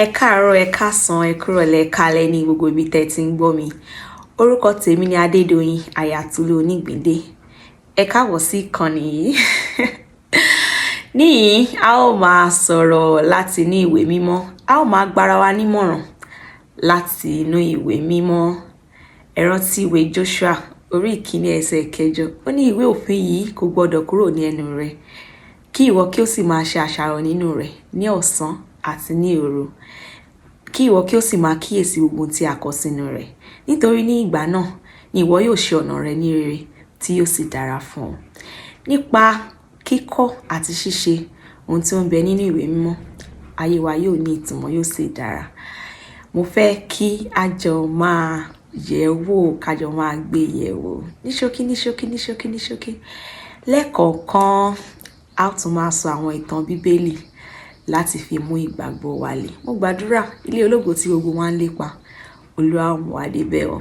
Ẹ káàárọ̀, ẹ káàsán, ẹ kúrọ̀lẹ́, ẹ káalẹ́ ní gbogbo ibi tẹ́ ti ń gbọ́ mi. Orúkọ tèmi ni Adédoyin Àyàtúlú Onígbìndé. Ẹ káàbọ̀ sí ìkànnì yìí. Níyìí, a ó máa sọ̀rọ̀ láti ní ìwé mímọ́. A ó máa gbára wa nímọ̀ràn láti inú ìwé mímọ́. Ẹ rántí ìwé Joshua orí ìkíní ẹsẹ̀ kẹjọ. Ó ní ìwé òfin yìí kò gbọdọ̀ kúrò ní ẹnu rẹ, kí ìwọ kí ó sì máa ṣe àṣàrò nínú rẹ̀ ní ọ̀sán àti ní òru, kí ìwọ kí ó sì máa kíyèsí gbogbo ohun tí a kọ sínú rẹ̀. Nítorí ní ìgbà náà ni ìwọ yóò ṣe ọ̀nà rẹ ní rere, tí yóò sì dára fún ọ. Nípa kíkọ́ àti ṣíṣe ohun tí ó ń bẹ nínú ìwé mímọ́, ayé wa yóò ní ìtumọ̀, yóò sì dára. Mo fẹ́ kí a jọ máa yẹ̀ wò, ká jọ máa gbé yẹ̀ wò ní ṣókí ní ṣókí ní ṣókí ní ṣókí. Lẹ́kọ̀ọ̀kan a ó tún máa sọ àwọn ìtàn Bíbélì láti fi mú ìgbàgbọ́ wa lé. Mo gbàdúrà ilé ológo tí gbogbo wa ń lépa, Olúwa mú wa débẹ̀ o.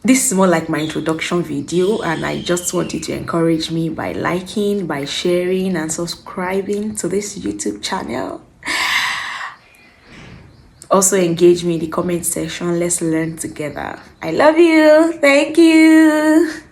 This is more like my introduction video, and I just want you to encourage me by liking, by sharing and subscribing to this YouTube channel. Also engage me in the comment section. Let's learn together. I love you. Thank you.